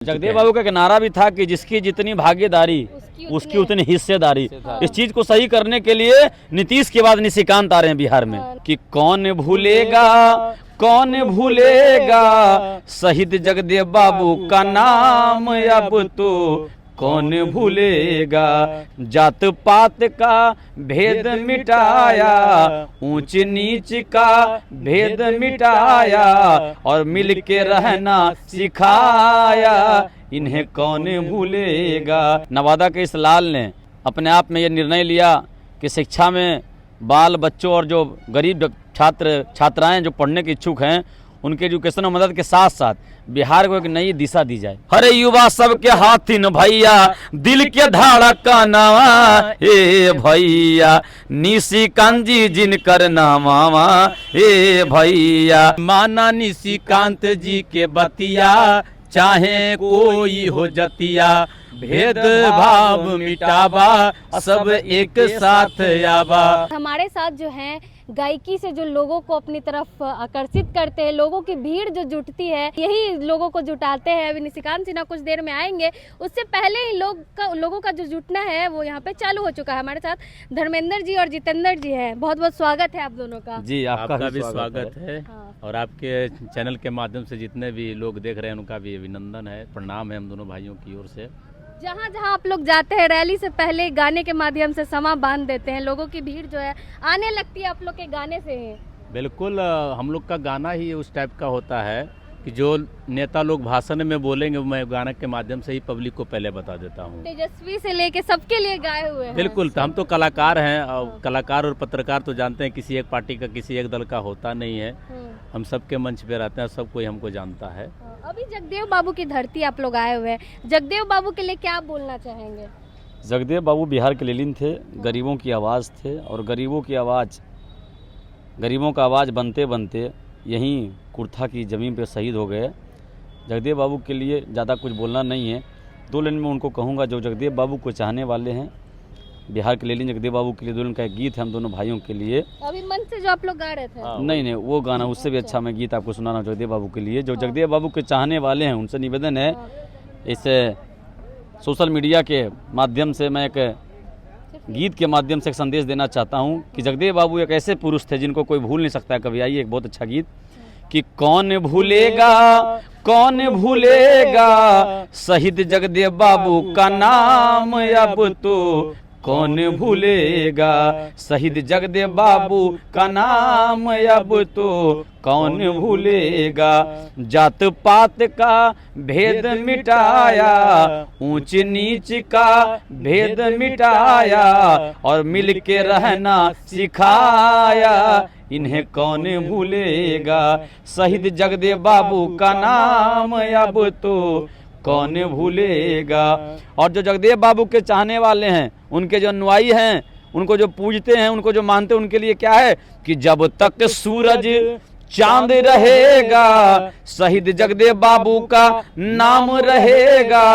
जगदेव बाबू का नारा भी था कि जिसकी जितनी भागीदारी उसकी उतनी हिस्सेदारी। इस चीज को सही करने के लिए नीतीश के बाद निशिकांत आ रहे हैं बिहार में कि कौन भूलेगा शहीद जगदेव बाबू का नाम, अब तो कौन भूलेगा। जात पात का भेद मिटाया, ऊंच नीच का भेद मिटाया और मिल के रहना सिखाया, इन्हें कौन भूलेगा। नवादा के इस लाल ने अपने आप में ये निर्णय लिया कि शिक्षा में बाल बच्चों और जो गरीब छात्र छात्राएं जो पढ़ने के इच्छुक हैं उनके एजुकेशन और मदद के साथ साथ बिहार को एक नई दिशा दी जाए। हरे युवा सबके हाथिन भैया, दिल के धड़कनवा ए भैया, निशिकांत जी जिनकर नामावा ए भैया। माना निशिकांत जी के बतिया, चाहे कोई हो जतिया, भेद भाव मिटावा सब एक साथ आवा। हमारे साथ जो हैं गायकी से जो लोगों को अपनी तरफ आकर्षित करते हैं, लोगों की भीड़ जो जुटती है यही लोगों को जुटाते हैं। अभी निशिकांत सिन्हा कुछ देर में आएंगे, उससे पहले ही लोगों का जो जुटना है वो यहाँ पे चालू हो चुका है। हमारे साथ धर्मेंद्र जी और जितेंद्र जी हैं। बहुत बहुत स्वागत है आप दोनों का। जी आपका भी स्वागत है। हाँ। और आपके चैनल के माध्यम से जितने भी लोग देख रहे हैं उनका भी अभिनंदन है, प्रणाम है हम दोनों भाइयों की ओर से। जहाँ जहाँ आप लोग जाते हैं रैली से पहले गाने के माध्यम से समा बांध देते हैं, लोगों की भीड़ जो है आने लगती है आप लोग के गाने से ही। बिल्कुल, हम लोग का गाना ही उस टाइप का होता है कि जो नेता लोग भाषण में बोलेंगे मैं गाने के माध्यम से ही पब्लिक को पहले बता देता हूँ। तेजस्वी से लेके सबके लिए गाए हुए हैं। बिल्कुल, तो हम तो कलाकार हैं और कलाकार और पत्रकार तो जानते हैं किसी एक पार्टी का किसी एक दल का होता नहीं है। हम सबके मंच पे रहते हैं, सब कोई हमको जानता है। अभी जगदेव बाबू की धरती आप लोग आए हुए हैं, जगदेव बाबू के लिए क्या आप बोलना चाहेंगे? जगदेव बाबू बिहार के लेलिन थे, गरीबों की आवाज़ थे और गरीबों का आवाज़ बनते बनते यहीं कुर्था की ज़मीन पे शहीद हो गए। जगदेव बाबू के लिए ज़्यादा कुछ बोलना नहीं है, दो लाइन में उनको कहूँगा। जो जगदेव बाबू को चाहने वाले हैं, बिहार के लेलिन जगदेव बाबू के लिए दो लाइन का एक गीत है हम दोनों भाइयों के लिए। अभी मन से जो आप लोग गा रहे थे? नहीं, वो गाना उससे भी अच्छा मैं गीत आपको सुना रहा हूँ जगदेव बाबू के लिए। जो जगदेव बाबू के चाहने वाले हैं उनसे निवेदन है, इस सोशल मीडिया के माध्यम से मैं एक गीत के माध्यम से एक संदेश देना चाहता हूँ कि जगदेव बाबू एक ऐसे पुरुष थे जिनको कोई भूल नहीं सकता है। कभी आइए एक बहुत अच्छा गीत कि कौन भूलेगा शहीद जगदेव बाबू का नाम, अब तो कौन भूलेगा शहीद जगदेव बाबू का नाम, अब तो कौन भूलेगा। जात पात का भेद मिटाया, ऊंच नीच का भेद मिटाया और मिल के रहना सिखाया, इन्हें कौन भूलेगा शहीद जगदेव बाबू का नाम, अब तो कौन भूलेगा। और जो जगदेव बाबू के चाहने वाले हैं, उनके जो अनुयायी हैं, उनको जो पूजते हैं, उनको जो मानते हैं, उनके लिए क्या है कि जब तक सूरज चांद रहेगा शहीद जगदेव बाबू का नाम रहेगा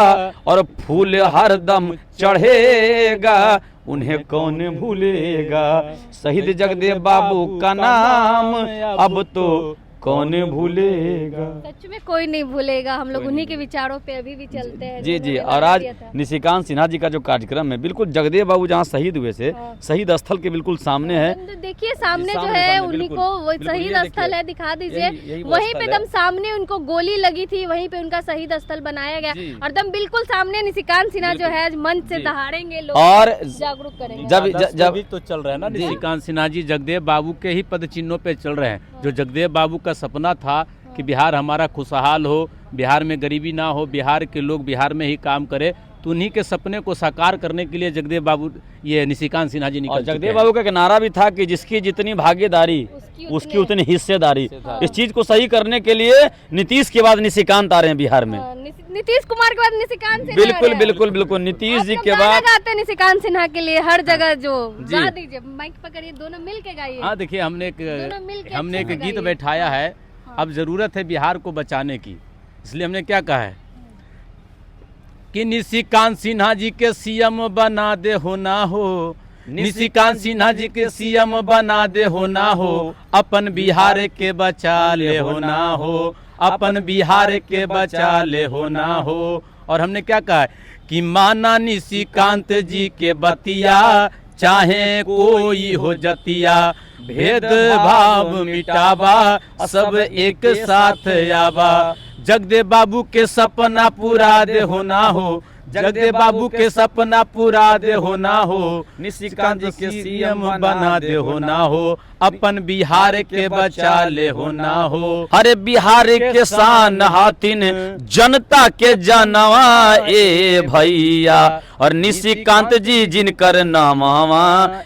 और फूल हरदम चढ़ेगा, उन्हें कौन भूलेगा शहीद जगदेव बाबू का नाम, अब तो कौन भूलेगा। सच में कोई नहीं भूलेगा। हम लोग उन्हीं के विचारों पे अभी भी चलते हैं। जी। और आज निशिकांत सिन्हा जी का जो कार्यक्रम है, बिल्कुल जगदेव बाबू जहाँ शहीद हुए थे, शहीद स्थल के बिल्कुल सामने है। देखिए सामने जो है उन्हीं को वो शहीद स्थल है, दिखा दीजिए। वहीं पे दम सामने उनको गोली लगी थी, वहीं पे उनका शहीद स्थल बनाया गया और दम बिल्कुल सामने निशिकांत सिन्हा जो है मंच से दहाड़ेंगे, लोग और जागरूक करेंगे। जब तो चल रहा है ना, निशिकांत सिन्हा जी जगदेव बाबू के ही पद चिन्हों पे चल रहे हैं। जो जगदेव बाबू का सपना था कि बिहार हमारा खुशहाल हो, बिहार में गरीबी ना हो, बिहार के लोग बिहार में ही काम करे, तो उन्हीं के सपने को साकार करने के लिए जगदेव बाबू ये निशिकांत सिन्हा जी निकल। जगदेव बाबू का नारा भी था कि जिसकी जितनी भागीदारी उसकी उतनी हिस्सेदारी। इस चीज को सही करने के लिए नीतीश के बाद निशिकांत आ रहे हैं बिहार में। नीतीश कुमार के बाद निशिकांत सिन्हा। बिल्कुल नीतीश जी के बाद गाते हैं निशिकांत सिन्हा के लिए हर जगह। जो गा दीजिए, माइक पकड़िए, दोनों मिल के गाइए। हाँ, देखिए हमने एक गीत बैठाया है। अब जरूरत है बिहार को बचाने की, इसलिए हमने क्या कहा है कि निशिकांत सिन्हा जी के सीएम बना दे हो ना हो, निशिकांत सिन्हा जी के सीएम बना दे हो ना हो, अपन बिहार के बचा ले हो ना हो, अपन बिहार के बचा ले हो ना हो। और हमने क्या कहा कि माना निशिकांत जी के बतिया, चाहे कोई हो जतिया, भेदभाव मिटावा, सब एक साथ आवा, जगदेव बाबू के सपना पूरा दे हो ना हो, जगदेव बाबू के सपना पूरा दे हो ना हो, निशिकांत जी के सीएम बना दे हो ना हो, अपन बिहार के बचा ले हो ना हो। अरे बिहार के शान हाथिन जनता के जानवा ए भैया, और निशिकांत जी जिनकर नामावा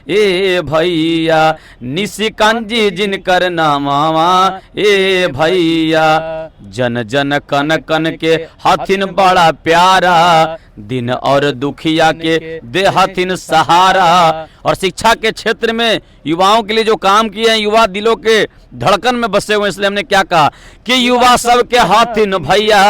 ए भैया, निशिकांत जी जिनकर नामावा ए भैया, जन जन कन कन के हाथिन बड़ा प्यारा, दिन और दुखिया के दे हाथिन सहारा। और शिक्षा के क्षेत्र में युवाओं के लिए जो काम किए हैं, युवा दिलों के धड़कन में बसे हुए, इसलिए हमने क्या कहा कि युवा सबके हाथिन भैया,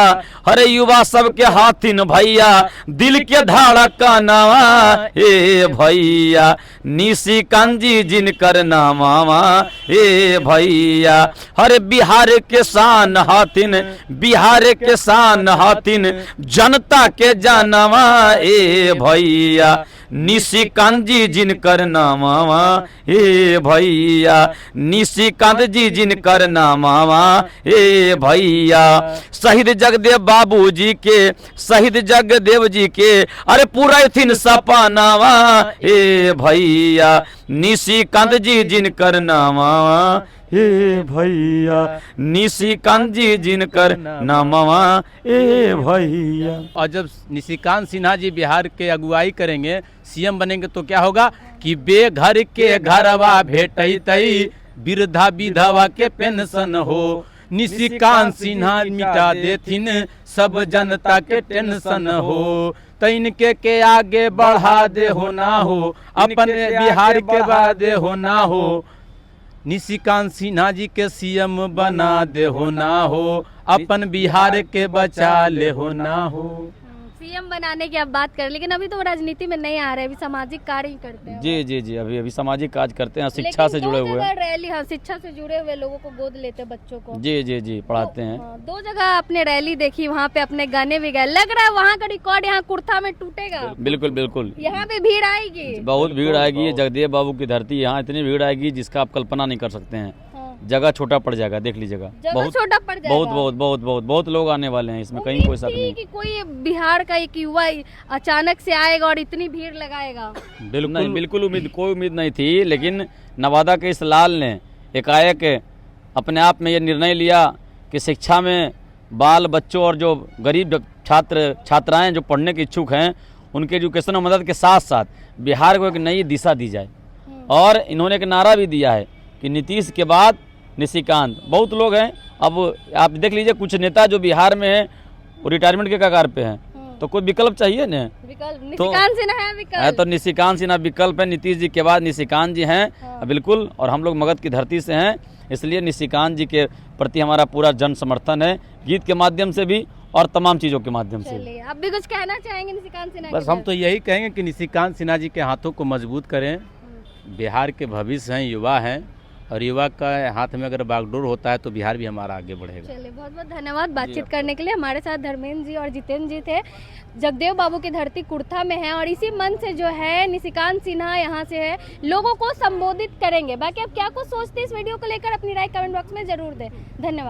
अरे युवा सबके हाथिन भैया, दिल के धड़कनवा ए भैया, निशिकांत जी जिनकर नामावा ए भैया, अरे बिहार के शान हाथिन, बिहार के शान हाथिन, जनता के जानवा ए भैया, निशिकांत जी जिनकर नामावा ए भैया, निशिकांत जी जिनकर नामावा ए भैया, शहीद जगदेव बाबू जी के, शहीद जगदेव जी के, अरे पूरा थिन सपनावा ए भैया, निशिकांत जी जिनकर नामावा ए भैया, निशिकांत जी जिनकर नामवा ए भैया। और जब निशिकांत सिन्हा जी बिहार के अगुवाई करेंगे, सीएम बनेंगे, तो क्या होगा कि बेघर के घरवा भेटई, वृद्धा विधवा के पेंशन हो, निशिकांत सिन्हा मिटा देथिन सब जनता के टेंशन हो, तैनके के आगे बढ़ा दे हो ना हो, अपने बिहार के बादे हो ना हो, निशिकांत सिन्हा जी के सीएम बना दे हो ना हो, अपन बिहार के बचा ले हो ना हो। सीएम बनाने की आप बात करें, लेकिन अभी तो राजनीति में नहीं आ रहे, अभी सामाजिक कार्य ही करते हैं। जी जी जी, अभी सामाजिक कार्य करते हैं, शिक्षा से जुड़े हुए हैं। रैली, हाँ, शिक्षा से जुड़े हुए लोगों को गोद लेते हैं, बच्चों को। जी जी जी, पढ़ाते हैं। दो जगह अपने रैली देखी, वहाँ पे अपने गाने भी गाए, लग रहा है वहाँ का रिकॉर्ड यहाँ कुर्था में टूटेगा। बिल्कुल बिल्कुल, यहाँ पे भीड़ आएगी, बहुत भीड़ आएगी। ये जगदेव बाबू की धरती, यहाँ इतनी भीड़ आएगी जिसका आप कल्पना नहीं कर सकते हैं। जगह छोटा पड़ जाएगा, देख लीजिएगा, बहुत छोटा पड़ जाएगा। बहुत बहुत बहुत बहुत बहुत लोग आने वाले हैं, इसमें कहीं कोई शक नहीं कि कोई बिहार का एक युवा अचानक से आएगा और इतनी भीड़ लगाएगा। बिल्कुल नहीं, बिल्कुल कोई उम्मीद नहीं थी, लेकिन नवादा के इस लाल ने एकाएक अपने आप में ये निर्णय लिया कि शिक्षा में बाल बच्चों और जो गरीब छात्र छात्राएं जो पढ़ने के इच्छुक हैं, उनके एजुकेशन और मदद के साथ साथ बिहार को एक नई दिशा दी जाए। और इन्होंने एक नारा भी दिया है कि नीतीश के बाद निशिकांत। बहुत लोग हैं, अब आप देख लीजिए, कुछ नेता जो बिहार में हैं वो रिटायरमेंट के कगार पे हैं, तो कोई विकल्प चाहिए ना, निशिकांत सिन्हा है विकल्प है, तो निशिकांत सिन्हा विकल्प है। नीतीश जी के बाद निशिकांत जी हैं, बिल्कुल। और हम लोग मगध की धरती से हैं, इसलिए निशिकांत जी के प्रति हमारा पूरा जन समर्थन है, गीत के माध्यम से भी और तमाम चीज़ों के माध्यम से। आप भी कुछ कहना चाहेंगे निशिकांत सिन्हा? बस हम तो यही कहेंगे कि निशिकांत सिन्हा जी के हाथों को मजबूत करें। बिहार के भविष्य हैं, युवा हैं, और युवा का हाथ में अगर बागडोर होता है तो बिहार भी हमारा आगे बढ़ेगा। चलिए, बहुत बहुत धन्यवाद बातचीत करने के लिए। हमारे साथ धर्मेंद्र जी और जितेंद्र जी थे। जगदेव बाबू की धरती कुर्था में है, और इसी मन से जो है निशिकांत सिन्हा यहाँ से है, लोगों को संबोधित करेंगे। बाकी आप क्या कुछ सोचते हैं इस वीडियो को लेकर, अपनी राय कमेंट बॉक्स में जरूर दें। धन्यवाद।